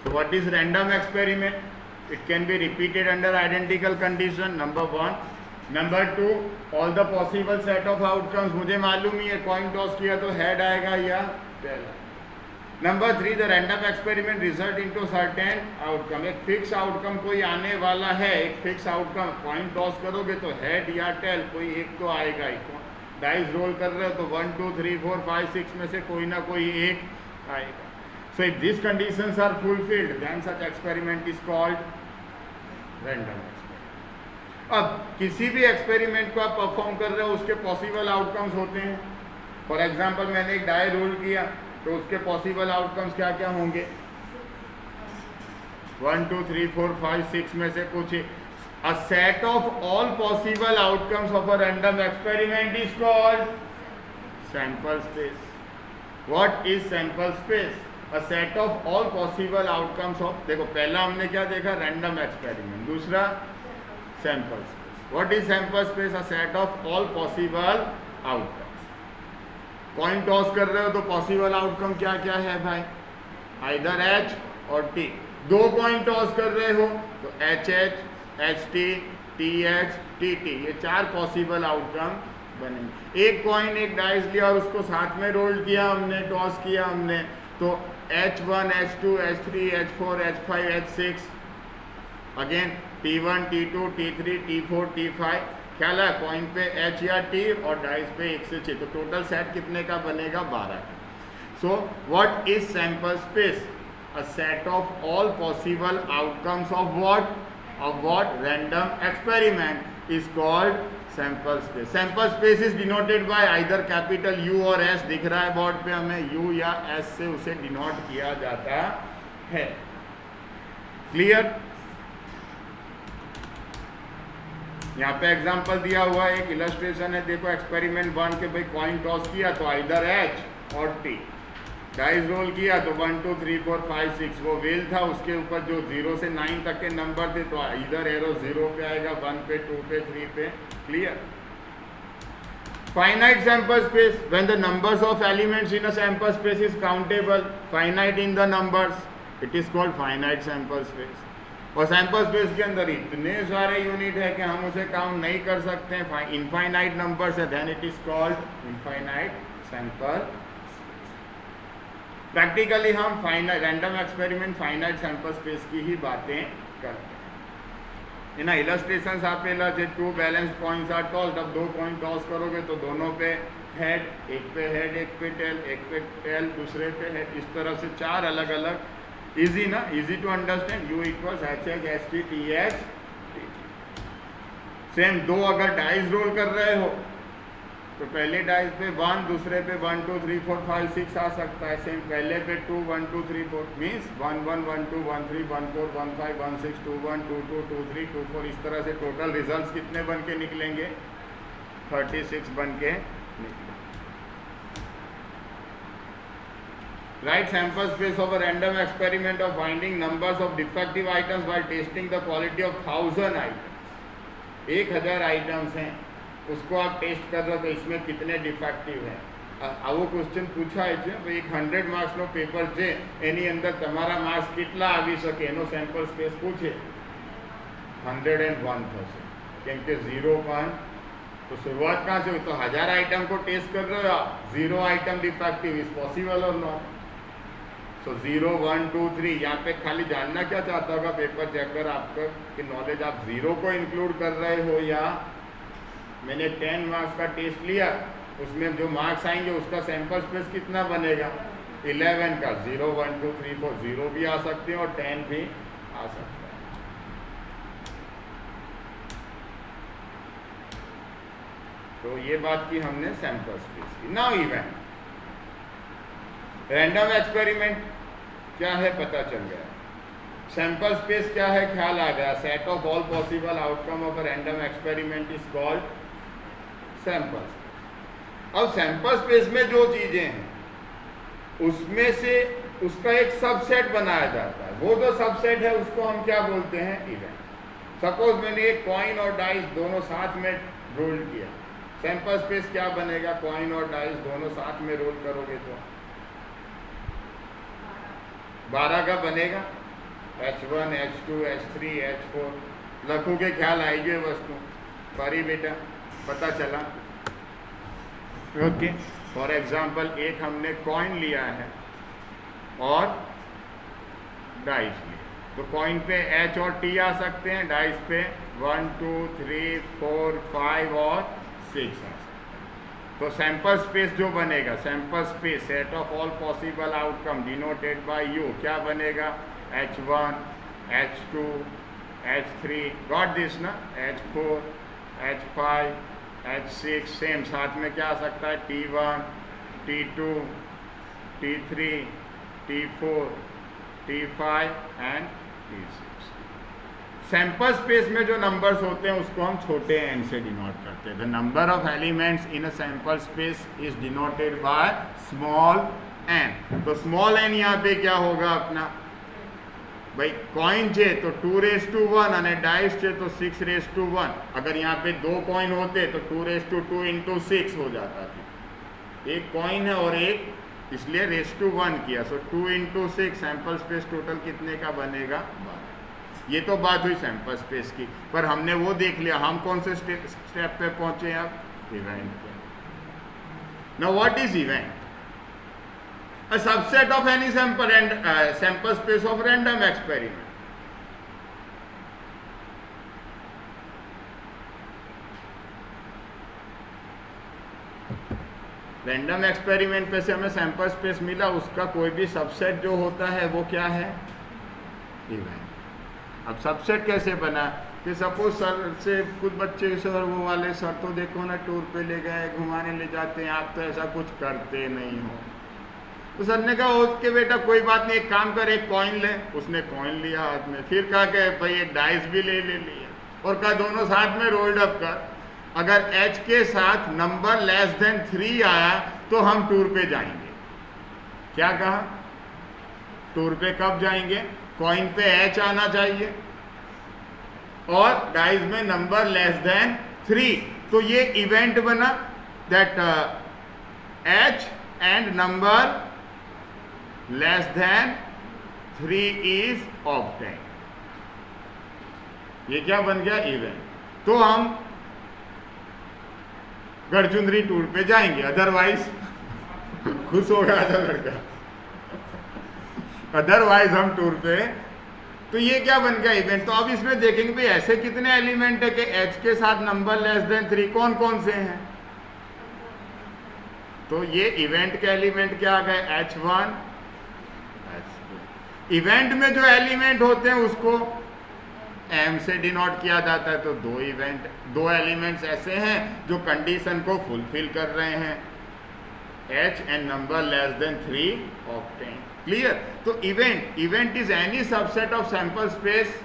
So what is random experiment? It can be repeated under identical condition, number 1. Number 2, all the possible set of outcomes. मुझे मालूम ही है coin toss किया तो head आएगा या tail. Number 3, the random experiment result into certain outcome. एक fix outcome कोई आने वाला है, एक फिक्स आउटकम. कॉइन टॉस करोगे तो हेड या टेल कोई एक तो आएगा ही. डाइस रोल कर रहे हो तो 1 2 3 4 5 6 में से कोई ना कोई एक आएगा. So if these conditions are fulfilled, then such experiment is called random experiment. अब किसी भी एक्सपेरिमेंट को आप परफॉर्म कर रहे हो उसके पॉसिबल आउटकम्स होते हैं. फॉर एग्जांपल मैंने एक डाई रोल किया तो उसके पॉसिबल आउटकम्स क्या क्या होंगे? 1 2 3 4 5 6 में से कुछ. A set of all possible outcomes of a random experiment is called sample space. What is sample space? A set of all possible outcomes of, देखो पहला हमने क्या देखा? Random experiment. दूसरा sample space. What is sample space? A set of all possible outcomes. Coin toss कर रहे हो तो पॉसिबल आउटकम क्या क्या है भाई? आइदर एच और टी. 2 कॉइन टॉस कर रहे हो तो H H, H T, T H, T T, ये 4 पॉसिबल आउटकम बनेंगे. एक कॉइन, एक डाइस लिया और उसको साथ में रोल किया हमने, टॉस किया हमने, तो H1, H2, H3, H4, H5, H6, again T1, T2, T3, T4, T5. ख्याल है कॉइन पे H या T और डाइस पे 1 से 6, तो टोटल सेट कितने का बनेगा? 12 का. So what is sample space? A set of all possible outcomes of what? Of what? Random experiment is called sample space. Sample space is denoted bye either capital U और S. दिख रहा है board पे हमें, U या S से उसे denote किया जाता है. क्लियर? यहाँ पे एग्जांपल दिया हुआ है, एक इलस्ट्रेशन है. देखो एक्सपेरिमेंट 1 के भाई कॉइन टॉस किया तो आइदर H और T. डाइस रोल किया तो 1 2 3 4 5 6 वो व्हील था, उसके ऊपर जो 0 से 9 तक के नंबर थे तो इधर एरो 0 पे आएगा, 1 पे, 2 पे, 3 पे. Clear? Finite sample space. When the numbers of elements in a sample space is countable, finite in the numbers, it is called finite sample space. और सैंपल स्पेस के अंदर इतने सारे यूनिट है कि हम उसे काउंट नहीं कर सकते हैं. इनफाइनाइट नंबर्स है, then it is called infinite sample. Practically हम finite random experiment finite sample space की ही बातें करते हैं. इन इलस्ट्रेशंस आपने 2 बैलेंस कॉइन्स आर टॉस्ड. अब 2 कॉइन टॉस करोगे तो दोनों पे हेड, एक पे हेड, एक पे टेल, एक पे टेल, दूसरे पे हेड. इस तरह से 4 अलग अलग. इजी ना? Easy to understand. U equals H H S T T H. Same 2 अगर डाइस रोल कर रहे हो तो पहले डाइस पे 1, दूसरे पे 1 2 3 4 5 6 आ सकता है. सेम पहले पे 2 1 2 3 4 मीन्स 1 1 1 2 1 3 1 4 1 5 1 6 2 1 2 2 2 3 2 4. इस तरह से टोटल रिजल्ट्स कितने बन के निकलेंगे? 36 बन के निकलेंगे. Right sample space of a random experiment of finding numbers of defective items while testing the quality of 1000 items. 1000 items हैं, उसको आप टेस्ट कर रहे हो तो इसमें कितने डिफेक्टिव हैं. આવો ક્વેશ્ચન પૂછાય છે ભાઈ 100 માર્ક્સનો પેપર છે એની અંદર તમારા માર્ક્સ કેટલા આવી શકે એનો સેમ્પલ સ્પેસ પૂછે 101 થશે. કેમ કે 0 1 तो शुरुआत कहाँ से हुई? तो 1000 आइटम को टेस्ट कर रहे हो आप, 0 आइटम डिफेक्टिव इज पॉसिबल और नॉट. सो 0 1 2 3. यहाँ पे खाली जानना क्या चाहता होगा पेपर चेकर आपका कि नॉलेज आप 0 को इंक्लूड कर रहे हो या मैंने 10 मार्क्स का टेस्ट लिया उसमें जो मार्क्स आएंगे उसका सैंपल स्पेस कितना बनेगा? 11 का. 0 1 2 3 4 0 भी आ सकते हैं और 10 भी आ सकते हैं. तो ये बात की हमने सैंपल स्पेस की. नाउ इवेंट रैंडम एक्सपेरिमेंट क्या है पता चल गया. सैंपल स्पेस क्या है ख्याल आ गया. Set of all possible outcome of a random experiment is called sample space. अब सैंपल स्पेस में जो चीजें हैं उसमें से उसका एक सबसेट बनाया जाता है. वो जो सबसेट है उसको हम क्या बोलते हैं? इवेंट. सपोज मैंने एक कॉइन और डाइस दोनों साथ में रोल किया. सैंपल स्पेस क्या बनेगा? कॉइन और डाइस दोनों साथ में रोल करोगे तो 12 का बनेगा. H1 H2 H3 H4 લખું કે ખ્યાલ આવી ગયો એ વસ્તુ ફરી બેટા पता चला ओके फॉर एग्जाम्पल एक हमने कॉइन लिया है और डाइस लिया तो कॉइन पे एच और टी आ सकते हैं डाइस पे 1 2 3 4 5 और 6 आ सकते हैं तो सैंपल स्पेस जो बनेगा sample space set of all possible outcome denoted by you क्या बनेगा H1 H2 H3 got this ना H4 H5 H6 सेम साथ में क्या आ सकता है T1 T2 T3 T4 T5 and T6 sample space में जो नंबर्स होते हैं उसको हम छोटे n से डिनोट करते हैं the number of elements in a sample space is denoted by small n तो स्मॉल n यहाँ पे क्या होगा अपना भाई कॉइन છે तो 2⁻1 અને डाइस છે तो 6⁻1 अगर यहाँ पे दो कॉइन होते तो 2⁻2 इंटू 6 हो जाता था एक कॉइन है और एक इसलिए ⁻1 किया सो 2 इंटू 6 सैंपल स्पेस टोटल कितने का बनेगा 12 ये तो बात हुई सैंपल स्पेस की पर हमने वो देख लिया हम कौन से स्टेप पे पहुंचे अब इवेंट पे now what is event a subset of any sample and sample space of random experiment random experiment पे से हमें सैंपल स्पेस मिला उसका कोई भी सबसेट जो होता है वो क्या है इवेंट अब सबसेट कैसे बना कि सपोज सर से कुछ बच्चे सर वो वाले सर तो देखो ना टूर पे ले गए घुमाने ले जाते हैं आप तो ऐसा कुछ करते नहीं हो तो सर ने कहा ओके बेटा कोई बात नहीं एक काम कर एक कॉइन ले उसने कॉइन लिया हाथ में फिर कहा कि भाई एक डाइस भी ले लिया और कहा दोनों साथ में रोल्ड अप कर अगर H के साथ नंबर <3 आया तो हम टूर पे जाएंगे क्या कहा टूर पे कब जाएंगे कॉइन पे H आना चाहिए और डाइस में नंबर <3 तो ये इवेंट बना that H and number <3 is obtained ये क्या बन गया इवेंट तो हम गढ़चुंदरी टूर पे जाएंगे अदरवाइज खुश हो गया था लड़का अदरवाइज हम टूर पे तो ये क्या बन गया इवेंट तो अब इसमें देखेंगे भाई ऐसे कितने एलिमेंट है कि H के साथ नंबर <3 कौन कौन से हैं तो ये इवेंट के एलिमेंट क्या आ गए H1 H2 इवेंट में जो एलिमेंट होते हैं उसको M से डिनोट किया जाता है तो दो एलिमेंट्स ऐसे हैं जो कंडीशन को फुलफिल कर रहे हैं H and number <3 obtain clear तो event is any subset of sample space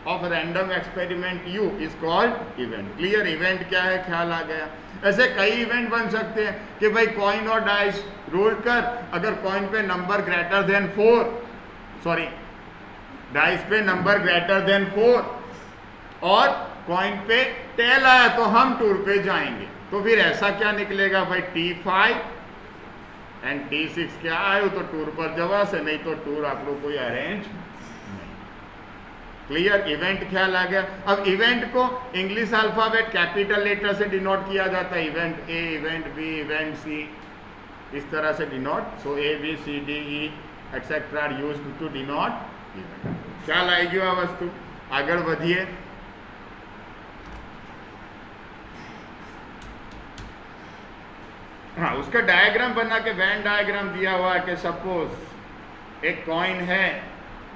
of random experiment U is called event clear event क्या है ख्याल आ गया ऐसे कई इवेंट बन सकते हैं कि भाई कॉइन और डाइस रोल कर अगर कॉइन पे नंबर <4 सॉरी डाइस पे नंबर <4 और कॉइन पे टेल आया तो हम टूर पे जाएंगे तो फिर ऐसा क्या निकलेगा भाई T5 एंड T6 क्या आए तो टूर पर जवा से नहीं तो टूर आप लोग कोई अरेंज क्लियर इवेंट ख्याल आ गया अब इवेंट को इंग्लिश अल्फाबेट कैपिटल लेटर से डिनोट किया जाता है event A event B event C इस तरह से denote so A B C D E etcetera are used to denote event ख्याल आएगी वह वस्तु आगे बढ़िए हाँ उसका डायग्राम बना के वेन डायग्राम दिया हुआ है कि सपोज एक कॉइन है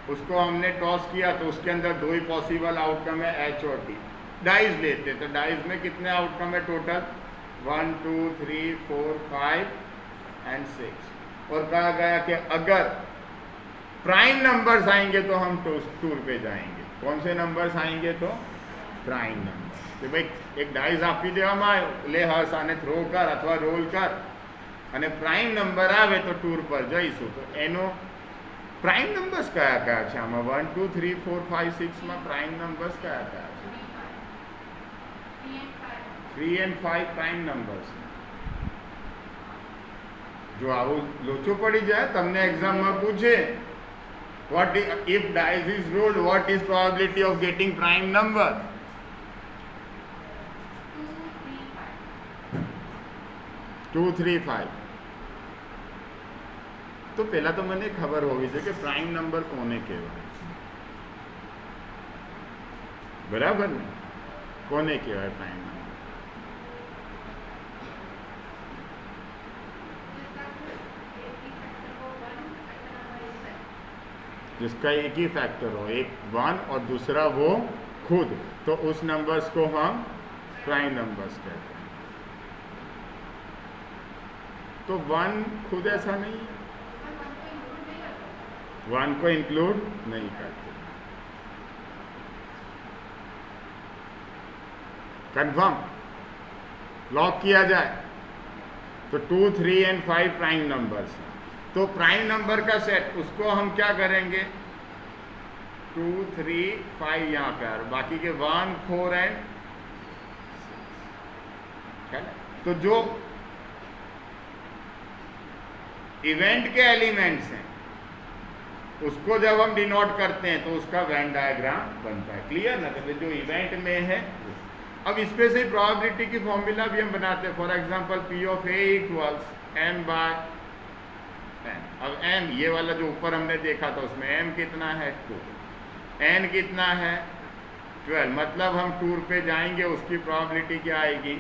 उसको हमने टॉस किया तो उसके अंदर दो ही पॉसिबल आउटकम है H और T डाइस लेते तो डाइस में कितने आउटकम है टोटल 1 2 3 4 5 एंड 6 और कहा गया कि अगर प्राइम नंबर्स आएंगे तो हम टूर पे जाएंगे कौन से नंबर्स आएंगे तो प्राइम नंबर तो भाई एक डाइस आपी देવામાં આવ્યો લે હસ આને થ્રો કર અથવા રોલ કર અને પ્રાઇમ નંબર આવે તો ટૂર પર જઈશું તો એનો પ્રાઇમ નંબર્સ કયા કયા છે આમાં 1 2 3 4 5 6 માં પ્રાઇમ નંબર્સ કયા કયા છે 3 and 5 પ્રાઇમ નંબર્સ જો આવું લોચો પડી જાય તમને એક્ઝામમાં પૂછે What if dice is rolled? What is probability of getting prime number? 235. तो पहला तो मैंने खबर होगी जो कि प्राइम नंबर कोने कहेवाय, बराबर ने? कोने कहेवाय प्राइम नंबर? जिसका एक ही फैक्टर हो, एक 1 और दूसरा वो खुद, तो उस नंबर्स को हम प्राइम नंबर्स कहते हैं। तो 1 खुद ऐसा नहीं है, 1 को इंक्लूड नहीं करते। कंफर्म? लॉक किया जाए तो 2, 3 एंड 5 प्राइम नंबर्स हैं। तो प्राइम नंबर का सेट, उसको हम क्या करेंगे? 2, 3, 5 यहाँ पे, और बाकी के 1, 4 एंड 6। तो जो इवेंट के एलिमेंट्स हैं उसको जब हम डिनोट करते हैं तो उसका वेन डायग्राम बनता है। क्लियर ना? तो जो इवेंट में है, अब इस पे से प्रोबेबिलिटी की फॉर्मूला भी हम बनाते हैं। For example P of A equals m by n। अब m, ये वाला जो ऊपर हमने देखा था उसमें m कितना है? 2, n कितना है? 12। मतलब हम टूर पे जाएंगे, उसकी प्रोबेबिलिटी क्या आएगी?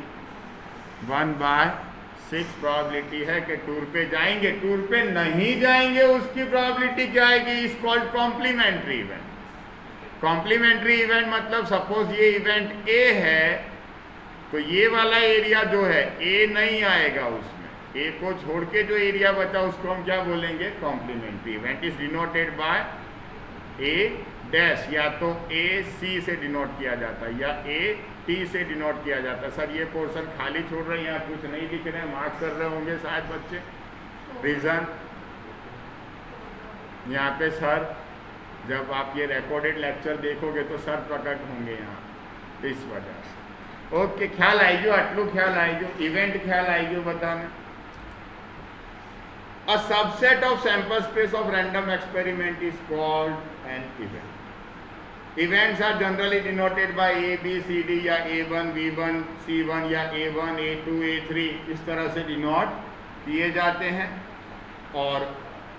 1/6 प्रोबेबिलिटी है कि टूर पे जाएंगे। टूर पे नहीं जाएंगे उसकी प्रोबेबिलिटी क्या आएगी? Is called complementary event. Complementary event मतलब सपोज ये इवेंट A है, तो ये वाला एरिया जो है A नहीं आएगा उसमें, A को छोड़ के जो एरिया बचा उसको हम क्या बोलेंगे? Complementary event. Is denoted by A dash, या तो A C से डिनोट किया जाता है या A T से डिनोट किया जाता है। सर ये पोर्शन खाली छोड़ रहे हैं, यहाँ कुछ नहीं लिख रहे हैं, मार्क कर रहे होंगे शायद बच्चे। रीजन यहाँ पे सर, जब आप ये रिकॉर्डेड लेक्चर देखोगे तो सर प्रकट होंगे यहाँ, इस वजह से। ओके, ख्याल आई गयो? आटलू ख्याल आई गयो? इवेंट ख्याल आई गयो? बताने। A subset of sample space of random experiment is called an event. Events are generally denoted by A, B, C, D या A1, B1, C1 या A1, A2, A3 इस तरह से डिनोट किए जाते हैं। और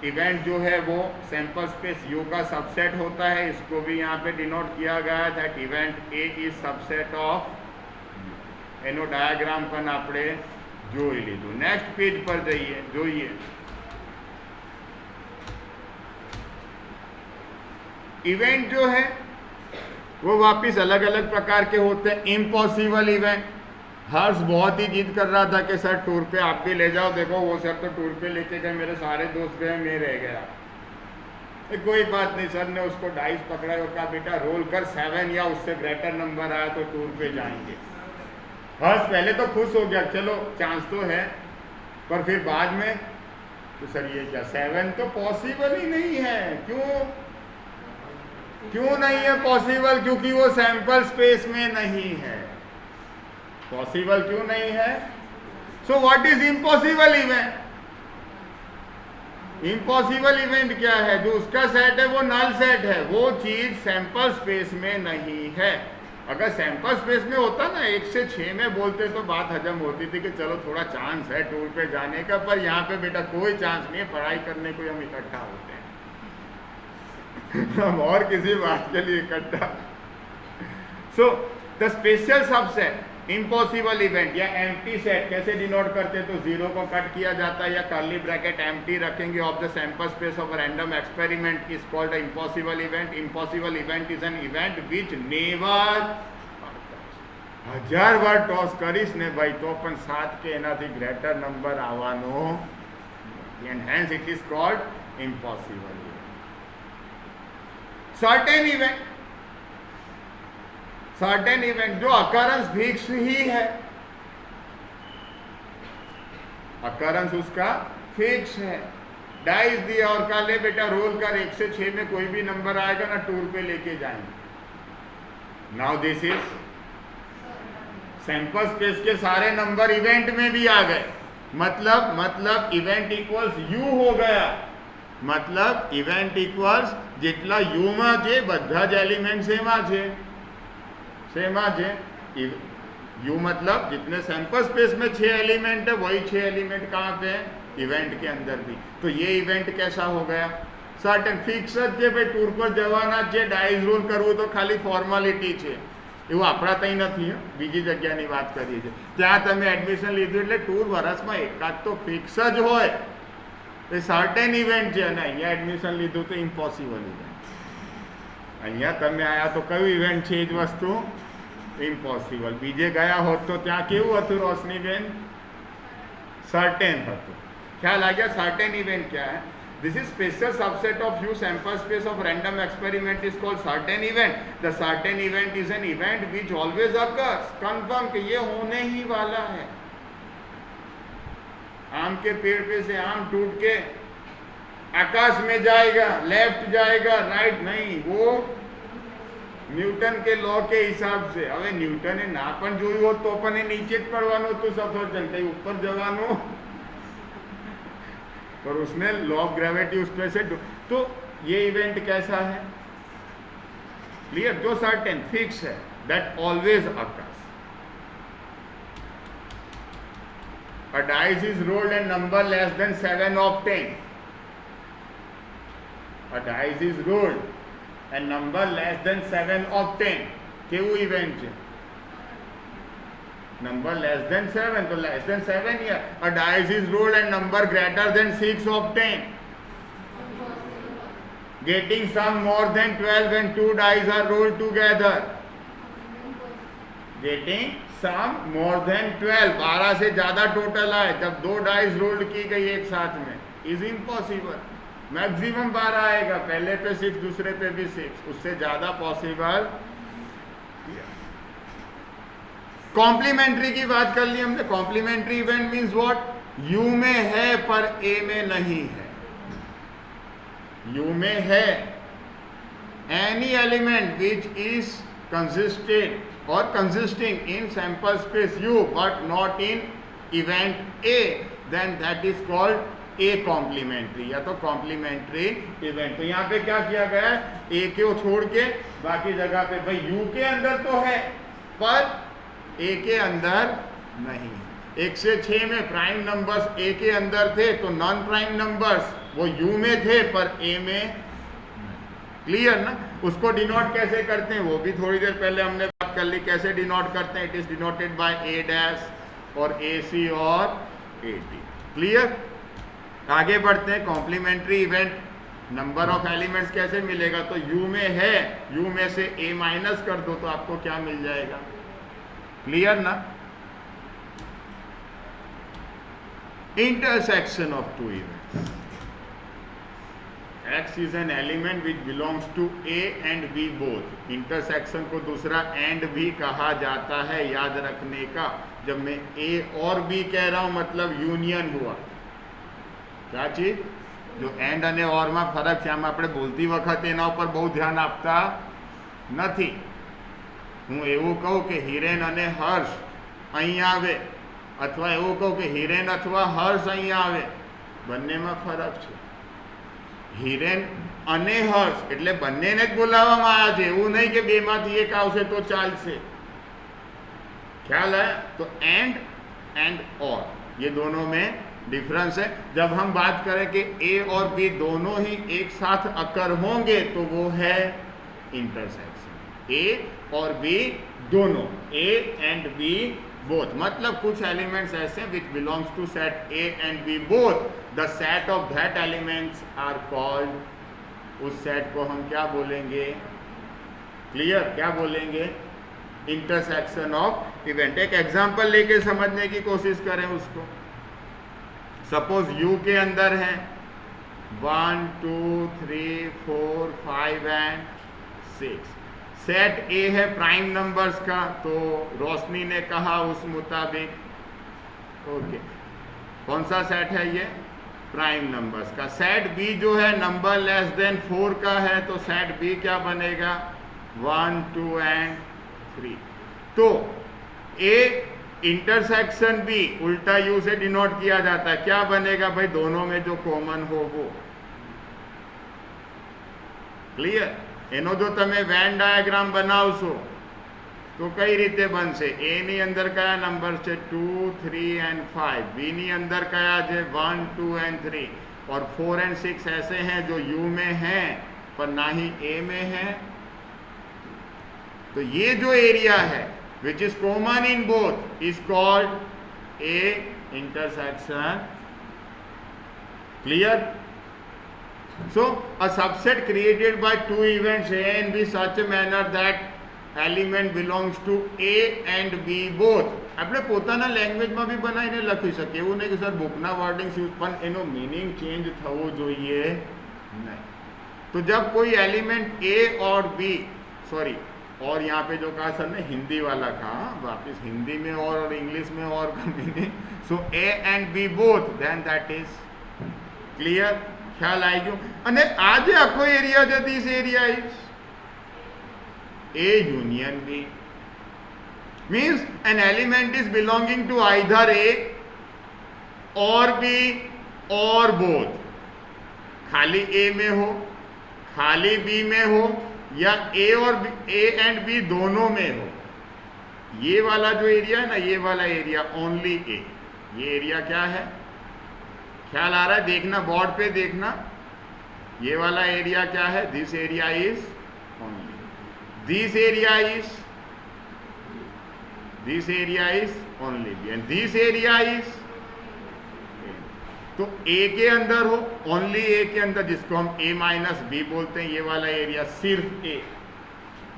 इवेंट जो है वो सैंपल स्पेस U का सबसेट होता है, इसको भी यहाँ पे डिनोट किया गया है that event A is subset of. एनो डायग्राम पर આપણે જોઈ લીધું। नेक्स्ट पेज पर जाइए, જોઈએ। इवेंट जो है वो वापिस अलग अलग प्रकार के होते हैं। इम्पॉसिबल इवेंट, हर्ष बहुत ही जिद कर रहा था कि सर टूर पे आप भी ले जाओ। देखो वो सर तो टूर पे लेके गए, मेरे सारे दोस्त गए, मैं रह गया। कोई बात नहीं, सर ने उसको डाइस पकड़ा और कहा बेटा रोल कर, 7 या उससे ग्रेटर नंबर आया तो टूर पे जाएंगे। हर्ष पहले तो खुश हो गया, चलो चांस तो है, पर फिर बाद में तो सर ये क्या, 7 तो पॉसिबल ही नहीं है। क्यों नहीं है पॉसिबल? क्योंकि वो सैंपल स्पेस में नहीं है। पॉसिबल क्यों नहीं है? So what is impossible event? Impossible event क्या है? जो उसका सेट है वो नल सेट है, वो चीज सैंपल स्पेस में नहीं है। अगर सैंपल स्पेस में होता ना, 1 से 6 में बोलते तो बात हजम होती थी कि चलो थोड़ा चांस है टूर पे जाने का। पर यहाँ पे बेटा कोई चांस नहीं है, पढ़ाई करने को हम इकट्ठा होते हैं हम और किसी बात के लिए इकट्ठा। So the special subset impossible event या एम्प्टी सेट कैसे डिनोट करते हैं? तो 0 को कट किया जाता है या कर्ली ब्रैकेट एम्प्टी रखेंगे of the sample space of random experiment is called impossible event. Impossible event is an event which never, 1000 વાર ટોસ કરીશ ને ભાઈ તો પણ 7 કે એનાથી ગ્રેટર નંબર આવવાનો, and hence it is called impossible event. Certain event जो अकरेंस फिक्स ही है, अकरेंस उसका फिक्स है। डाइस दिया और कहा ले बेटा रोल कर, 1 से 6 में कोई भी नंबर आएगा ना टूर पे लेके जाएंगे। Now this is sample space के सारे नंबर इवेंट में भी आ गए। मतलब इवेंट इक्वल्स U हो गया। मतलब ઇવેન્ટ ઇક્વલ્સ જેટલા યુમાં છે બધા જ એલિમેન્ટ सेम છે यू मतलब जितने सैंपल स्पेस में 6 एलिमेंट है वही 6 एलिमेंट कहाँ पे है इवेंट के अंदर भी। तो ये इवेंट कैसा हो गया सर्टेन फिक्स જ છે ભાઈ ટૂર પર જવાના છે ડાઇસ રોલ કરવું તો ખાલી ફોર્માલિટી છે એવું આપણા ત્યાં નથી બીજી જગ્યાની વાત કરીએ છીએ ત્યાં તમે એડમિશન લીધું એટલે ટૂર વર્ષમાં એકાદ તો ફિક્સ જ હોય એ સર્ટેન ઇવેન્ટ છે અને અહીંયા એડમિશન લીધું તો ઇમ્પોસિબલ ઇવેન્ટ અહીંયા તમે આયા તો કયું ઇવેન્ટ છે એ જ વસ્તુ इम्पॉसिबल बीजे गया हो तो त्या केवुं हतुं रोशनीबेन सर्टेन हतुं ख्याल आ गया सर्टेन इवेंट क्या है this is special subset of you sample space of random experiment is called certain event the certain event is an event which always occurs confirm कि ये होने ही वाला है आम के पेड़ पे से आम टूट के आकाश में जाएगा लेफ्ट जाएगा राइट नहीं वो न्यूटन के लॉ के हिसाब से हवे न्यूटने ना पण जोयुं होत तो पण ए नीचे ज पड़वानुं हतुं सफरजन कई ऊपर जवानुं पर उसने लॉ ऑफ ग्रेविटी उस पे से तो ये इवेंट कैसा है क्लियर जो सर्टेन फिक्स है that always occurs a dice is rolled and number less than 7 obtained a dice is rolled and number less than 7 obtained केवुं इवेंट है number less than 7 तो less than 7 here a dice is rolled and number greater than 6 obtained getting sum more than 12 when 2 dice are rolled together getting sum more than 12 12 से ज्यादा total आए जब 2 dice rolled की गई एक साथ में इज इम्पॉसिबल मैक्सिमम 12 आएगा पहले पे 6 दूसरे पे भी 6 उससे ज्यादा पॉसिबल कॉम्प्लीमेंट्री की बात कर ली हमने complementary event means what you में है पर ए में नहीं है यू में है any element which is consistent और consisting in sample space U but not in event A then that is called a complementary या तो कॉम्प्लीमेंट्री इवेंट। तो यहाँ पे क्या किया गया है ए को छोड़ के बाकी जगह पे भाई यू के अंदर तो है पर ए के अंदर नहीं है 1 से 6 में प्राइम नंबर्स ए के अंदर थे तो नॉन प्राइम नंबर्स वो यू में थे पर ए में क्लियर ना उसको डिनोट कैसे करते हैं वो भी थोड़ी देर पहले हमने बात कर ली कैसे डिनोट करते हैं it is denoted bye A dash और ए सी और ए टी क्लियर। आगे बढ़ते हैं complementary event number of elements कैसे मिलेगा तो यू में है यू में से ए माइनस कर दो तो आपको क्या मिल जाएगा क्लियर ना intersection of two events X is an element which belongs to A and B both intersection को दूसरा एंड भी कहा जाता है याद रखने का जब मैं A और B कह रहा हूं मतलब यूनियन हुआ क्या चीज जो एंड અને ઓર માં ફરક છે આમાં આપણે બોલતી વખતે એના ઉપર બહુ ધ્યાન આપતા નથી હું એવું કહું કે હિરેન અને હર્ષ અહીં આવે અથવા એવું કહું કે હિરેન અથવા હર્ષ અહીં આવે બંનેમાં ફરક છે હિરેન અને હર્ષ એટલે બંનેને જ બોલાવવામાં આવ્યા છે એવું નહીં કે બેમાંથી એક આવશે તો ચાલશે ખ્યાલ है तो एंड और ये दोनों में डिफरेंस है जब हम बात करें कि ए और बी दोनों ही एक साथ अकर होंगे तो वो है इंटरसेक्शन ए और बी दोनों ए एंड बी बोथ मतलब कुछ एलिमेंट्स ऐसे which belongs to set A and B both the set of that elements are called उस सेट को हम क्या बोलेंगे क्लियर क्या बोलेंगे इंटरसेक्शन ऑफ इवेंट। एक एग्जांपल लेके समझने की कोशिश करें उसको सपोज यू के अंदर है 1 2 3 4 5 एंड 6 सेट ए है प्राइम नंबर्स का तो रोशनी ने कहा उस मुताबिक ओके कौन सा सेट है ये प्राइम नंबर्स का। सेट बी जो है नंबर लेस देन 4 का है तो सेट बी क्या बनेगा 1 2 एंड 3 तो ए इंटरसेक्शन भी उल्टा यू से डिनोट किया जाता है क्या बनेगा भाई दोनों में जो कॉमन हो वो ક્લિયર? એનો જો તમે વેન ડાયાગ્રામ બનાવશો તો કઈ રીતે બનશે? એ ની અંદર કયા નંબર છે? 2, 3 एंड 5. बी ની અંદર કયા છે? 1, 2 एंड 3. और 4 एंड 6 ऐसे हैं जो यू में हैं पर ना ही ए में है। तो ये जो एरिया है which is common in both is called A intersection. Clear? So a subset created by two events A and B such a manner that element belongs to A and B both. આપણે પોતાના લેંગ્વેજમાં બી બનાવીને લખી શકીએ, એવું નહીં કે sir બુકના wordings use, પણ એનો मीनिंग चेंज થવો જોઈએ नहीं। तो जब कोई एलिमेंट ए और बी, सॉरी, और यहाँ पे जो कहा सर ने हिंदी वाला कहा, वापस हिंदी में और इंग्लिश में और का meaning, so A and B both, then that is clear. ખ્યાલ આવી ગયો? અને આ જે આખો એરિયા છે this area is A union B. Means an element is belonging to either A or B or both. खाली A में हो, खाली B में हो, या A और B, A and B दोनों में हो। ये वाला जो एरिया है ना, ये वाला एरिया ओनली A। ये एरिया क्या है? ख्याल आ रहा है? देखना बोर्ड पे, देखना ये वाला एरिया क्या है? This area is only, this area is only B and this area is. तो ए के अंदर हो, ओनली ए के अंदर, जिसको हम ए माइनस बी बोलते हैं, ये वाला एरिया सिर्फ ए।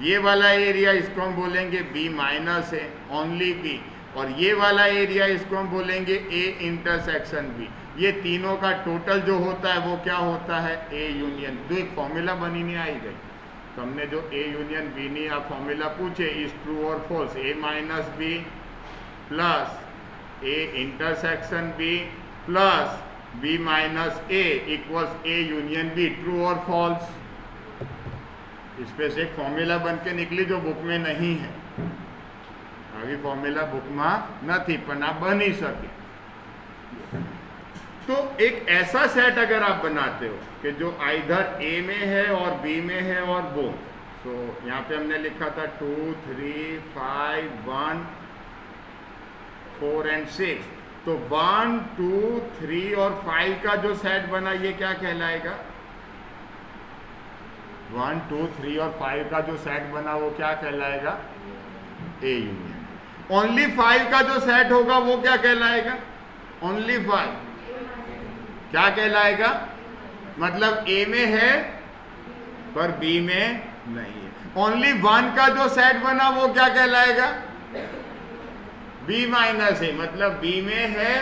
ये वाला एरिया इसको हम बोलेंगे बी माइनस है, ओनली बी। और ये वाला एरिया इसको हम बोलेंगे ए इंटरसेक्शन बी। ये तीनों का टोटल जो होता है वो क्या होता है? A union. जो एक फॉर्मूला बनी नहीं आई गई, तो हमने जो ए यूनियन बी नहीं आप फॉर्मूला पूछे, इज ट्रू और false, A minus B plus A intersection B plus B minus A equals A union B, true और फॉल्स। इस पे से एक फॉर्मूला बन के निकली जो बुक में नहीं है। अभी फॉर्मूला बुक में नहीं, पर आप बनी सके। तो एक ऐसा सेट अगर आप बनाते हो कि जो आइधर ए में है और बी में है और बोथ, तो यहाँ पे हमने लिखा था 2, 3, 5, 1, 4 एंड 6। तो 1, 2, 3 और 5 का जो सेट बना ये क्या कहलाएगा? 1, 2, 3 और 5 का जो सेट बना वो क्या कहलाएगा? A union. ओनली 5 का जो सेट होगा वो क्या कहलाएगा? ओनली 5 क्या कहलाएगा? मतलब ए में है पर बी में नहीं है। ओनली 1 का जो सेट बना वो क्या कहलाएगा? बी माइनस है, मतलब बी में है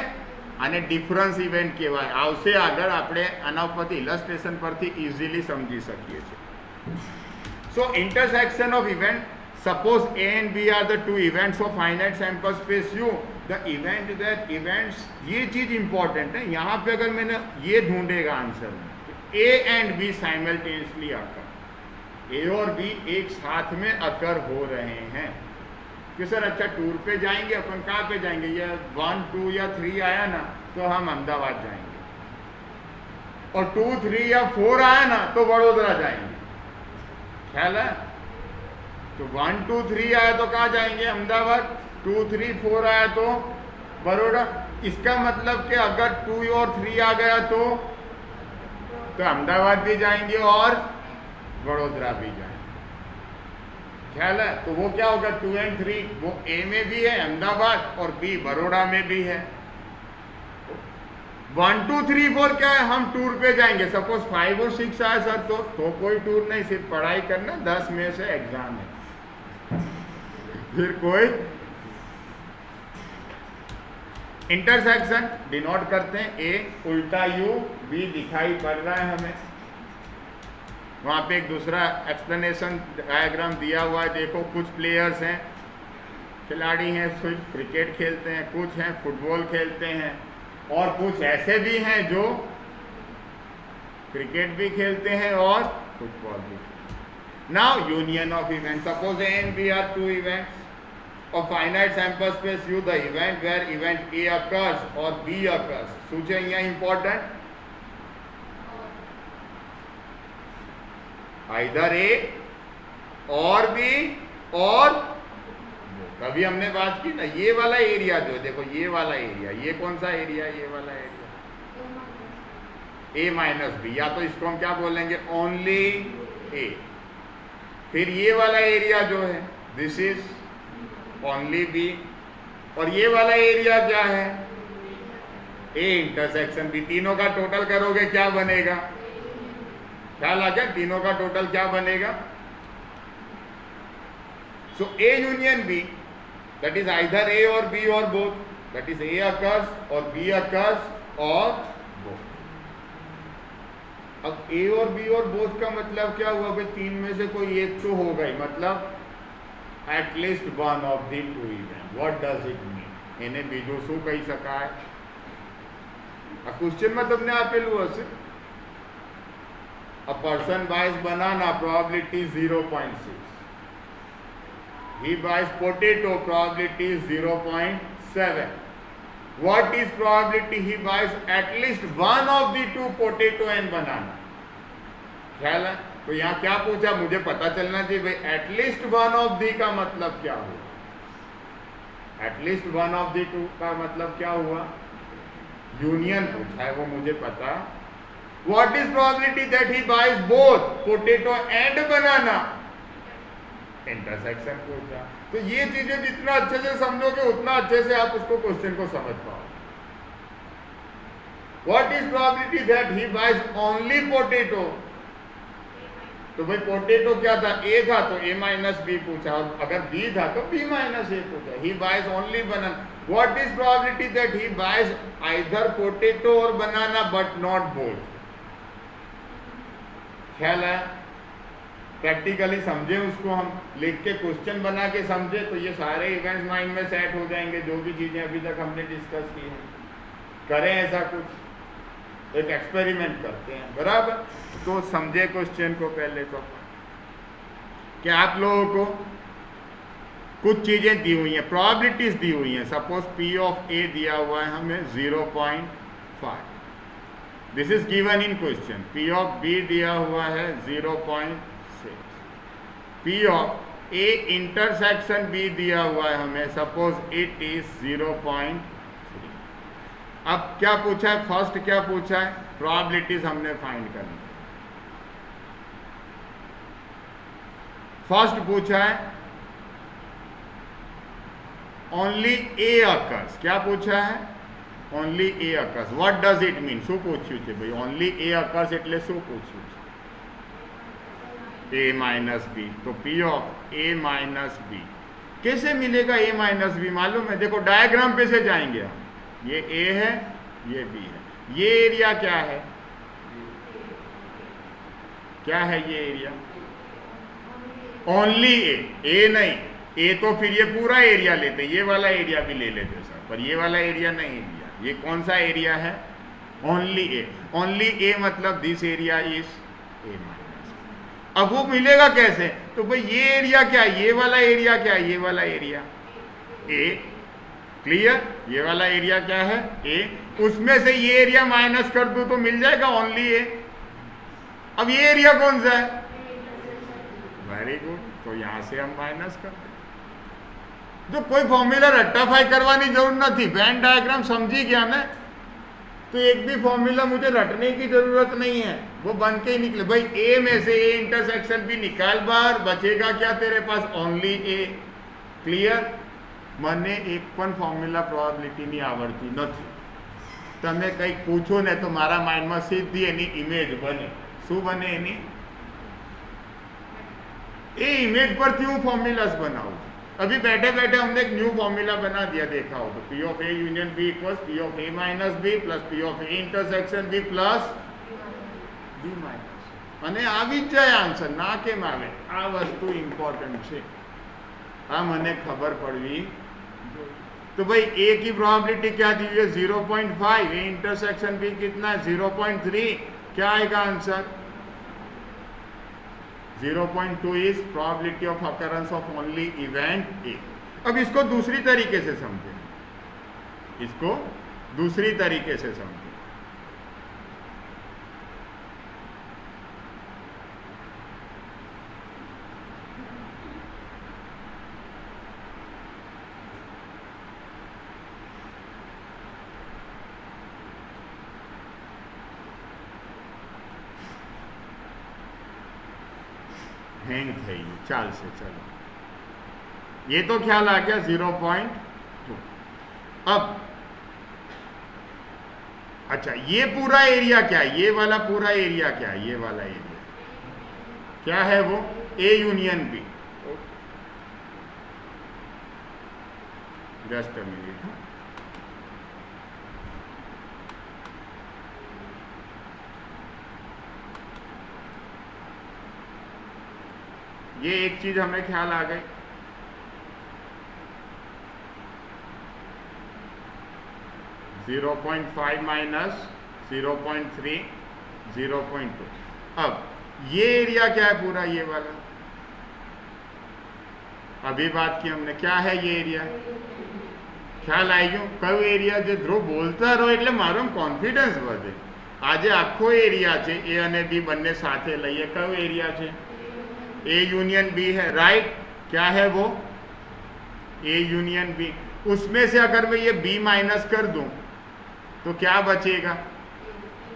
અને ડિફરન્સ ઇવેન્ટ કહેવાય। આવશે આગળ, આપણે આના ઉપરથી ઇલસ્ટ્રેશન પરથી ઇઝીલી સમજી શકીએ છીએ। So intersection of event, suppose A and B are the two events of finite sample space U, the event that events, ये चीज इंपॉर्टेंट है। यहाँ पे अगर मैंने ये ढूंढेगा आंसर में, तो A and B simultaneously occur, A और B एक साथ में अकर हो रहे हैं कि सर अच्छा टूर पे जाएंगे अपन, कहाँ पे जाएंगे? ये 1, 2 या 3 आया ना तो हम अहमदाबाद जाएंगे, और 2, 3 या 4 आया ना तो वडोदरा जाएंगे। ख्याल है? तो 1, 2, 3 आया तो कहाँ जाएंगे? अहमदाबाद। 2, 3, 4 आया तो बड़ौदा। इसका मतलब कि अगर 2 और 3 आ गया तो अहमदाबाद भी जाएंगे और वडोदरा भी जाएंगे। ख्याल है? तो वो क्या होगा? 2 and 3 वो ए में भी है अहमदाबाद और बी बड़ौदा में भी है। 1, 2, 3, 4 क्या है? हम टूर पे जाएंगे। सपोज 5 और 6 आया सर तो कोई टूर नहीं, सिर्फ पढ़ाई करना, 10 में से एग्जाम है, फिर कोई। इंटरसेक्शन डिनोट करते हैं ए उल्टा यू, बी दिखाई पड़ रहा है हमें। वहाँ पे एक दूसरा एक्सप्लेनेशन डायग्राम दिया हुआ है। देखो कुछ प्लेयर्स हैं, खिलाड़ी हैं, सिर्फ क्रिकेट खेलते हैं, कुछ हैं फुटबॉल खेलते हैं, और कुछ ऐसे भी हैं जो क्रिकेट भी खेलते हैं और फुटबॉल भी खेलते हैं। Now union of event, suppose A and B are two events of finite sample space U, the event where event A occurs or B occurs. શું છે અહીંયા ઇમ્પોર્ટન્ટ? आइदर ए और बी और कभी हमने बात की ना, ये वाला एरिया जो है, देखो ये वाला एरिया, ये कौन सा एरिया, ये वाला एरिया ए माइनस बी, या तो इसको हम क्या बोलेंगे, ओनली ए। फिर ये वाला एरिया जो है दिस इज ओनली बी, और ये वाला एरिया क्या है, ए इंटरसेक्शन बी। तीनों का टोटल करोगे क्या बनेगा, ख्याल आ गया, तीनों का टोटल क्या बनेगा। So A union B, that is either A और बी और both, that is A occurs और बी अकर्स और बोथ। अब ए और बी और बोथ का मतलब क्या हुआ भाई, तीन में से कोई एक तो होगा ही, मतलब at least one of the two event. What does it mean, એને બીજું શું કહી શકાય। આ ક્વેશ્ચનમાં તમને આપેલું હશે, a person buys banana, probability 0.6, he buys potato, probability 0.7, what is probability he buys at least one of the two potato and banana। ख्याल है, तो यहाँ क्या पूछा, मुझे पता चलना चाहिए भाई एटलीस्ट वन ऑफ दी का मतलब क्या हुआ, at least one of the two का मतलब क्या हुआ, यूनियन पूछा है वो मुझे पता। What is probability that he buys both potato and banana, intersection पूछा। तो ये चीजें जितना अच्छे से समझोगे उतना अच्छे से आप उसको क्वेश्चन को समझ पाओगे। What is probability that he buys only potato, तो भाई पोटैटो क्या था, ए था तो ए माइनस बी पूछा, और अगर बी था तो बी माइनस ए पूछा। He buys only banana, what is probability that he buys either potato और बनाना बट नॉट बोथ। ख्याल है, प्रैक्टिकली समझे उसको, हम लिख के क्वेश्चन बना के समझे तो ये सारे इवेंट्स माइंड में सेट हो जाएंगे, जो भी चीजें अभी तक हमने डिस्कस की हैं। करें ऐसा कुछ, एक एक्सपेरिमेंट करते हैं, बराबर। तो समझे क्वेश्चन को पहले तो, कि आप लोगों को कुछ चीजें दी हुई हैं, प्रोबेबिलिटीज दी हुई हैं। सपोज पी ऑफ ए दिया हुआ है हमें 0.5, this is given in question. P of B दिया हुआ है 0.6, P of A intersection B दिया हुआ है हमें, सपोज इट इज 0.3। अब क्या पूछा है, फर्स्ट क्या पूछा है, प्रोबेबिलिटीज हमने फाइंड करनी। फर्स्ट पूछा है ओनली ए अकर्स, क्या पूछा है, only A occurs. What does it mean, શું પૂછ્યું છે ભાઈ, ઓનલી એ અકર્સ એટલે શું પૂછ્યું છે, ए माइनस बी। तो P of A minus B कैसे मिलेगा, ए माइनस बी मालूम है, देखो डायग्राम पे से जाएंगे हम, ये ए है ये बी है, ये एरिया क्या है, क्या है ये एरिया, ओनली ए नहीं, ए तो फिर ये पूरा एरिया लेते, ये वाला एरिया भी ले लेते सर, पर ये वाला एरिया नहीं लिया। ये कौन सा एरिया है, ओनली ए। ओनली ए मतलब this area is a minus. अब वो मिलेगा कैसे, तो भाई ये एरिया क्या है, ये वाला एरिया क्या है, ये वाला एरिया ए, क्लियर, ये वाला एरिया क्या है ए, उसमें से ये एरिया माइनस कर दूं तो मिल जाएगा ओनली ए। अब ये एरिया कौन सा है, वेरी गुड, तो यहां से हम माइनस कर दें। जो कोई फॉर्मूला रट्टाफाई करवानी जरूरत नहीं, वेन डायग्राम समझी गया ना, तो एक भी फॉर्मूला मुझे रटने की जरूरत नहीं है, वो बन के ही निकले। भाई ए में से ए इंटरसेक्शन भी निकाल बाहर, बचेगा क्या तेरे पास, ओनली ए, क्लियर। મને એક પણ ફોર્મ્યુલા પ્રોબેબિલિટીની આવડતી નથી, તમે કંઈક પૂછો ને તો મારા માઇન્ડમાં સીધી એની ઇમેજ બને, શું બને એની, એ ઇમેજ પરથી હું ફોર્મ્યુલાસ બનાવું છું। अभी बैठे बैठे हमने एक न्यू फॉर्मूला बना दिया, देखा हो तो, P of A union B equals P of A minus B plus P of A intersection B plus B minus, અને આવી જ જાય આન્સર, ના કેમ આવે, આ વસ્તુ ઇમ્પોર્ટન્ટ છે, આ મને ખબર પડવી। तो भाई ए की प्रोबेबिलिटी क्या दी हुई है 0.5, ए इंटरसेक्शन बी कितना है 0.3, क्या आएगा answer, 0.2 is probability of occurrence of only event A. अब इसको दूसरी तरीके से समझें, इसको दूसरी तरीके से समझें। હેંગ થઈ ગયું, ચાલશે. ચલો, ये तो ख्याल आ गया 0.2. अब अच्छा, ये पूरा एरिया क्या है? ये वाला पूरा एरिया क्या है? ये वाला एरिया क्या है? वो A union B. Just a minute. ये एक चीज हमें ख्याल आ गई. (0.5 माइनस 0.3 0.2. अब ये एरिया क्या है? पूरा ये वाला. अभी बात की हमने, क्या है ये एरिया? ખ્યાલ આવી ગયો કયો એરિયા છે? ધ્રુવ બોલતા રહો એટલે મારો કોન્ફિડન્સ વધે. આજે આખો એરિયા છે એ અને બી બંને સાથે લઈએ. કયો એરિયા છે? ए यूनियन बी है, राइट. क्या है वो? A union B. उसमें से अगर मैं ये बी माइनस कर दूं तो क्या बचेगा?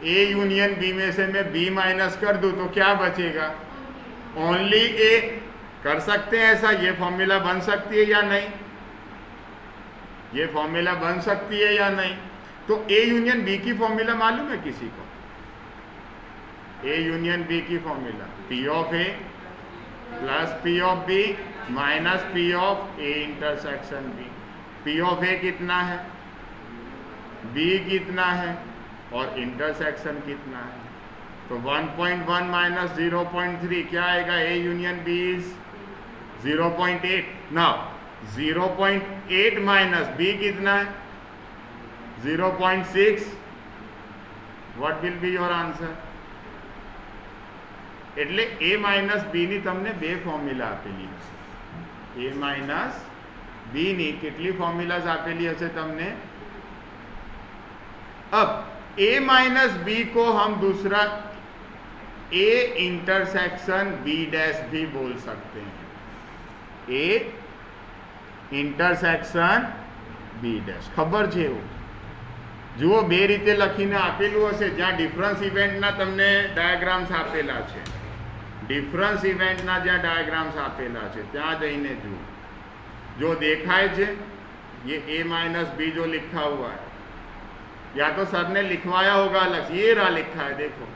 ए यूनियन बी में से मैं बी माइनस कर दूं तो क्या बचेगा? ओनली ए. कर सकते हैं ऐसा? ये फॉर्मूला बन सकती है या नहीं? ये फॉर्मूला बन सकती है या नहीं? तो ए यूनियन बी की फॉर्मूला मालूम है किसी को? ए यूनियन बी की formula P of A plus P of B minus P of A intersection B. P of A कितना है? बी कितना है? और इंटरसेक्शन कितना है? तो 1.1 माइनस 0.3 क्या आएगा? A union B is 0.8. Now 0.8 minus B कितना है? 0.6. What will be your answer? એટલે એ માઇનસ બીની તમને બે ફોર્મ્યુલા આપેલી હશે. એ માઇનસ બીની કેટલી ફોર્મ્યુલાઝ આપેલી હશે તમને? अब ए माइनस बी को हम दूसरा ए इंटरसेक्शन बी डैश भी बोल सकते हैं. ए इंटरसेक्शन बी डैश खबर છે એવું? જુઓ, બે રીતે લખીને આપેલું હશે. જ્યાં ડિફરન્સ ઇવેન્ટના તમને ડાયાગ્રામ્સ આપેલા છે, डिफरेंस इवेंटना ज्यादा डायग्राम्स आपेला है त्या जईने जुओ. जो देखाय छे ये ए माइनस बी जो लिखा हुआ है, या तो सर ने लिखवाया होगा अलग. ये रहा लिखा है, देखो.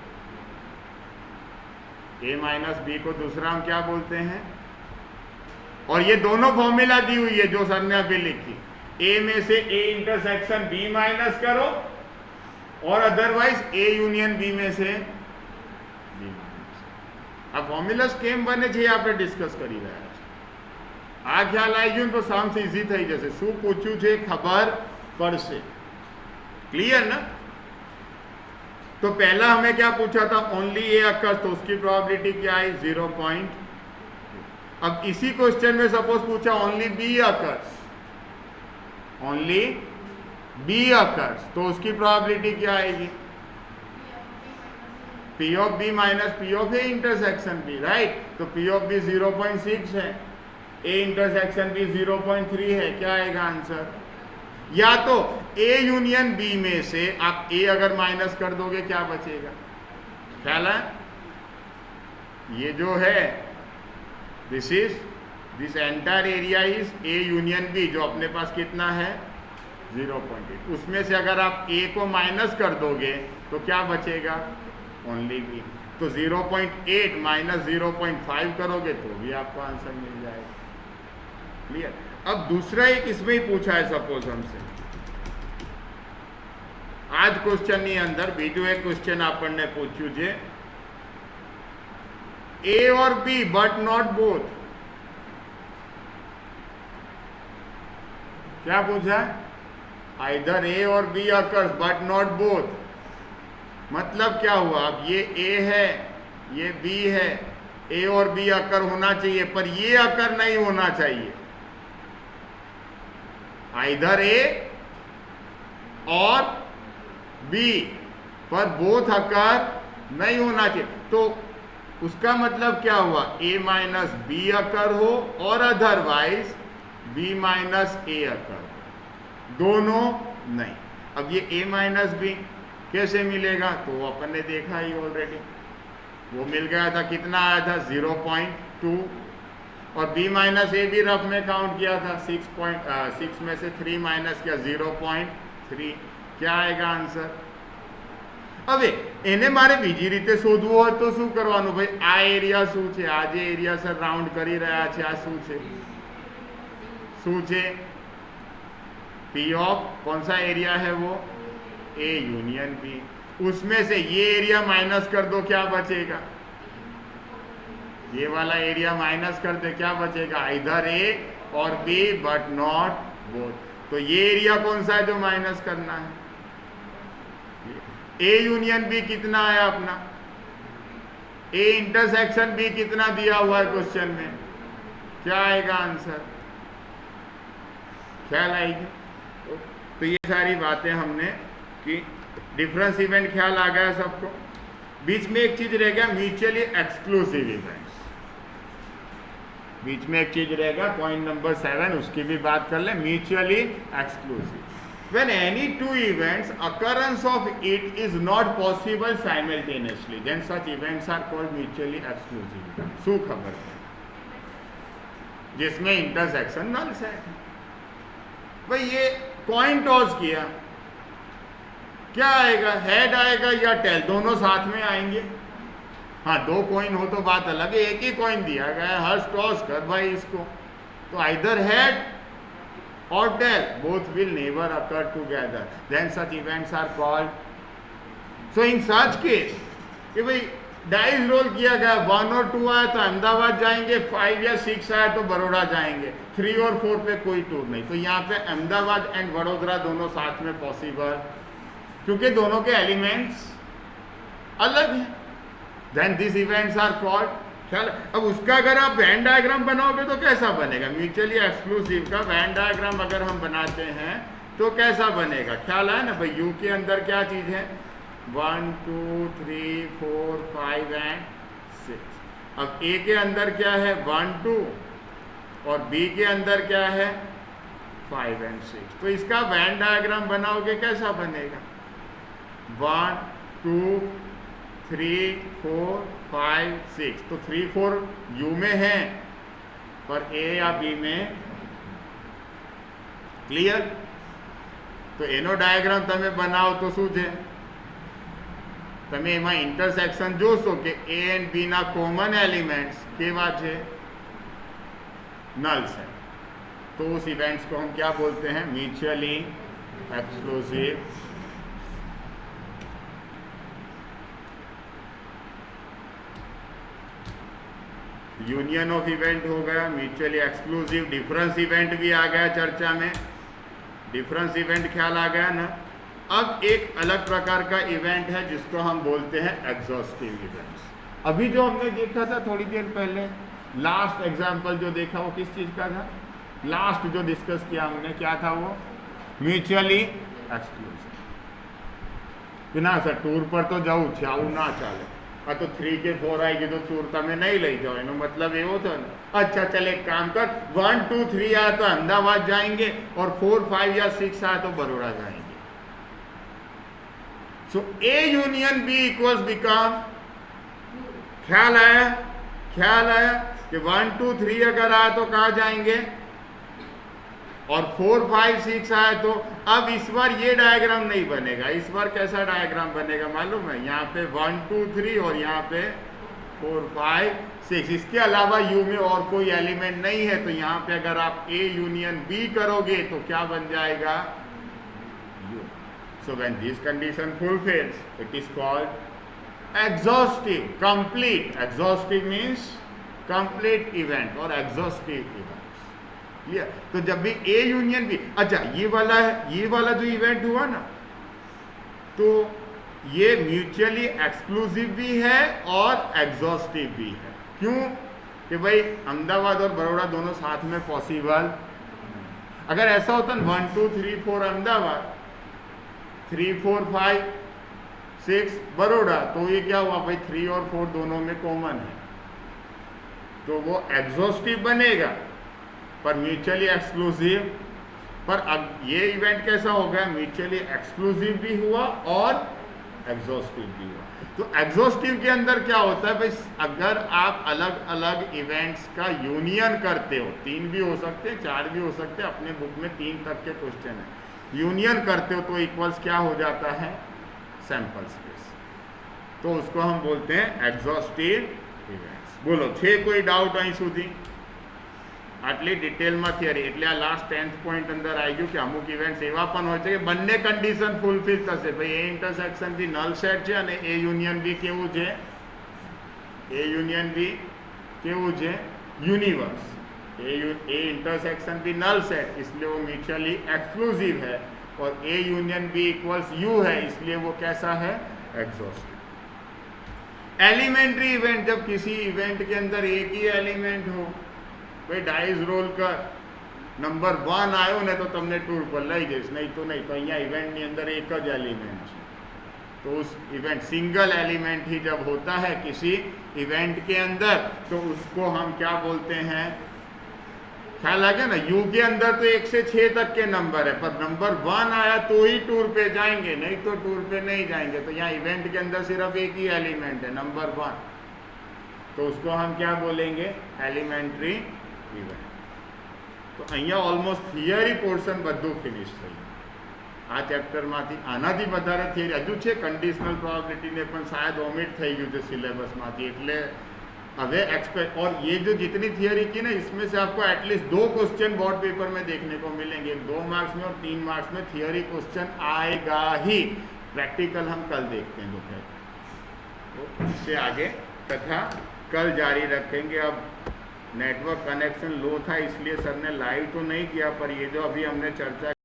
ए माइनस बी को दूसरा हम क्या बोलते हैं? और ये दोनों फॉर्मूला दी हुई है जो सर ने अभी लिखी. ए में से ए इंटरसेक्शन बी माइनस करो और अदरवाइज ए यूनियन बी में से बी. આ ફોર્મ્યુલાસ કેમ બને છે એ આપણે ડિસ્કસ કરી રહ્યા છીએ. આ ખ્યાલ આવી ગયો તો સામ્સ ઇઝી થઈ જશે. શું પૂછ્યું છે ખબર પડશે. क्लियर ना? तो पहला हमें क्या पूछा था? ओनली ए अकर्स. तो उसकी प्रोबेबिलिटी क्या है? 0.2. अब इसी क्वेश्चन में सपोज पूछा only B occurs. Only B occurs तो उसकी प्रोबेबिलिटी क्या आएगी? P of B minus P of A intersection B, right. तो P ऑफ B 0.6 है, A इंटरसेक्शन B 0.3 है. क्या आएगा आंसर? या तो A यूनियन B में से आप A अगर माइनस कर दोगे क्या बचेगा? ख्याल है? ये जो है this entire area is A union B, जो अपने पास कितना है? 0.8. उसमें से अगर आप A को माइनस कर दोगे तो क्या बचेगा? Only B. तो 0.8 माइनस 0.5 करोगे तो भी आपको आंसर मिल जाएगा. क्लियर? अब दूसरा एक इसमें ही पूछा है सपोज हमसे. आज क्वेश्चन ની અંદર બીજું એક ક્વેશ્ચન આપણને પૂછ્યું છે A और B but not both. क्या पूछा? Either A और B occurs but not both. मतलब क्या हुआ? अब ये A है, ये B है. A और B अकर होना चाहिए पर ये अकर नहीं होना चाहिए. आइदर A और B पर बोथ अकर नहीं होना चाहिए. तो उसका मतलब क्या हुआ? A माइनस B अकर हो और अदरवाइज B माइनस A अकर हो. दोनों नहीं. अब ये A माइनस B कैसे मिलेगा? तो वो अपन ने देखा ही ऑलरेडी. वो मिल गया था, कितना आया था 0.2, और b माइनस ए भी रफ में काउंट किया था, 6 में से 3 माइनस किया 0.3, क्या आएगा आंसर? હવે એને મારે બીજી રીતે શોધવું હોય તો શું કરવાનું ભાઈ? આ એરિયા શું છે? આ જે એરિયા સર રાઉન્ડ કરી રહ્યા છે આ શું છે? શું છે? P ऑफ कौन सा एरिया है वो? A union B। उसमें से ये एरिया माइनस कर दो, क्या बचेगा? ये वाला एरिया माइनस कर दे, क्या बचेगा? इधर A और B बट नॉट बोथ। तो ये एरिया कौन सा है जो माइनस करना है? A यूनियन B कितना आया अपना? A इंटरसेक्शन B कितना दिया हुआ है क्वेश्चन में? क्या आएगा आंसर? ख्याल आएगी? तो ये सारी बातें हमने की। डिफरेंस इवेंट ख्याल आ गया सबको? बीच में एक चीज रह गया, म्यूचुअली एक्सक्लूसिव इवेंट्स। बीच में एक चीज रह गया, पॉइंट नंबर 7, उसकी भी बात कर ले, mutually exclusive. When any two events, occurrence of it is not possible simultaneously, then such events are called mutually exclusive events। શું ખબર है? जिसमें इंटरसेक्शन नल सेट है। भाई ये कॉइन टॉस किया, क्या आएगा? हेड आएगा या टेल? दोनों साथ में आएंगे। हाँ, दो कॉइन हो तो बात अलग है, एक ही कॉइन दिया गया है, हर्ष टॉस कर भाई इसको, तो either head or tail, both will never occur together, then such events are called। so in such case कि भाई डाइस रोल किया गया, 1 और 2 आया तो अहमदाबाद जाएंगे, 5 या 6 आया तो बड़ौदा जाएंगे, 3 और 4 पे कोई टूर नहीं, तो यहाँ पे अहमदाबाद एंड वडोदरा दोनों साथ में पॉसिबल, क्योंकि दोनों के एलिमेंट्स अलग हैं, then these events are called। ख्याल? अब उसका अगर आप वेन डायग्राम बनाओगे तो कैसा बनेगा? म्यूचुअली एक्सक्लूसिव का वेन डायग्राम अगर हम बनाते हैं तो कैसा बनेगा? ख्याल है ना भाई? यू के अंदर क्या चीज़ है? 1 2 3 4 5 एंड 6। अब ए के अंदर क्या है? 1 2, और बी के अंदर क्या है? 5 एंड 6। तो इसका वेन डायग्राम बनाओगे कैसा बनेगा? 1 2 3 4 5 6। तो 3 4 यू में है पर ए या बी में, क्लियर? तो एनो डायग्राम તમે બનાવો તો શું છે? તમે એમાં ઇન્ટરસેક્શન જોશો કે એ એન્ડ બી ના કોમન એલિમેंट्स કેવા છે? नल्स है। तो उस इवेंट्स को हम क्या बोलते हैं? Mutually exclusive. Union of event हो गया, म्यूचुअली एक्सक्लूसिव। डिफरेंस इवेंट भी आ गया चर्चा में, डिफरेंस इवेंट ख्याल आ गया ना? अब एक अलग प्रकार का इवेंट है जिसको हम बोलते हैं एग्जॉस्टिव इवेंट्स। अभी जो हमने देखा था थोड़ी देर पहले, लास्ट एग्जाम्पल जो देखा वो किस चीज़ का था? लास्ट जो डिस्कस किया हमने क्या था वो? Mutually exclusive. ना सर टूर पर तो जाऊँ છે, આવું ના ચાલે। हाँ तो 3 के 4 आई गई तो टूर તમે नहीं લઈ જાઓ, એનો मतलब એવો થયો ને। अच्छा चल एक काम कर, 1 2 3 आया तो अहमदाबाद जाएंगे, और 4 5 या 6 आया तो बड़ौदा जाएंगे। So A union B equals become, ख्याल आया? ख्याल आया कि 1 2 3 अगर आया तो कहाँ जाएंगे, और 4 5 6 आया तो। अब इस बार ये डायग्राम नहीं बनेगा, इस बार कैसा डायग्राम बनेगा मालूम है? यहाँ पे 1 2 3 और यहाँ पे 4 5 6। इसके अलावा यू में और कोई एलिमेंट नहीं है, तो यहाँ पे अगर आप ए यूनियन बी करोगे तो क्या बन जाएगा? You. So when this condition fulfils it is called exhaustive, complete. Exhaustive means complete event और एग्जॉस्टिव इवेंट। तो जब भी ए यूनियन बी, अच्छा ये वाला है, ये वाला जो इवेंट हुआ ना, तो ये म्यूचुअली एक्सक्लूसिव भी है और एग्जॉस्टिव भी है। क्यों? कि भाई अहमदाबाद और बड़ौदा दोनों साथ में पॉसिबल। अगर ऐसा होता ना 1 2 3 4 अहमदाबाद, 3 4 5 6 बड़ौदा, तो ये क्या हुआ भाई? 3 और 4 दोनों में कॉमन है, तो वो एग्जॉस्टिव बनेगा पर म्यूचुअली एक्सक्लूसिव। पर अब ये इवेंट कैसा हो गया? म्यूचुअली एक्सक्लूसिव भी हुआ और एग्जॉस्टिव की हुआ। तो एग्जॉस्टिव के अंदर क्या होता है भाई, अगर आप अलग अलग इवेंट्स का यूनियन करते हो, 3 भी हो सकते हैं 4 भी हो सकते हैं, अपने बुक में 3 तक के क्वेश्चन है, यूनियन करते हो तो इक्वल्स क्या हो जाता है, सैंपल स्पेस। तो उसको हम बोलते हैं एग्जॉस्टिव इवेंट्स। बोलो 6 कोई डाउट અહીં સુધી? આટલી ડિટેલમાં થિયરી એટલે આ લાસ્ટ 10th પોઈન્ટ અંદર આવી ગયું કે અમુક ઇવેન્ટ્સ એવા પણ હોય છે કે બંને કન્ડિશન ફૂલફિલ થશે ભાઈ, એ ઇન્ટરસેક્શન બી નલ સેટ છે અને એ યુનિયન બી કેવું છે, એ યુનિયન બી કેવું છે, यूनिवर्स। ए इंटरसेक्शन भी नल सेट इसलिए वो म्यूचुअली एक्सक्लूसिव है, और A union B equals U है इसलिए वो कैसा है, एग्जॉस्टिव। एलिमेंट्री इवेंट, जब किसी इवेंट के अंदर एक ही एलिमेंट हो, भाई डाइस रोल कर, नंबर 1 आयो ने तो तमने टूर पर लई जईश, नहीं तो नहीं। तो अहींया इवेंटनी अंदर एक ज एलिमेंट है, तो उस इवेंट सिंगल एलिमेंट ही जब होता है किसी इवेंट के अंदर तो उसको हम क्या बोलते हैं, ख्याल आ गया ना। यू के अंदर तो 1 से 6 तक के नंबर है, पर नंबर 1 आया तो ही टूर पे जाएंगे, नहीं तो टूर पे नहीं जाएंगे। तो यहाँ इवेंट के अंदर सिर्फ एक ही एलिमेंट है, नंबर 1, तो उसको हम क्या बोलेंगे, एलिमेंट्री इवेंट। तो अहींया ऑलमोस्ट थियरी पोर्शन बधुं फिनिश थई गयुं। आ चेप्टरमांथी आनाथी वधारे थियरी हजू छे, कंडीशनल प्रोबेबिलिटी ने पण शायद ओमिट थई गयुं छे सिलेबसमांथी, एटले हवे एक्सपेक्ट। और ये जो जितनी थियरी की ना, इसमें से आपको एटलीस्ट 2 क्वेश्चन बोर्ड पेपर में देखने को मिलेंगे, 2 मार्क्स में और 3 मार्क्स में थियरी क्वेश्चन आएगा ही। प्रैक्टिकल हम कल देखते हैं दोपहर, तो इससे आगे तथा कल जारी रखेंगे। अब नेटवर्क कनेक्शन लो था इसलिए सर ने लाइव तो नहीं किया, पर ये जो अभी हमने चर्चा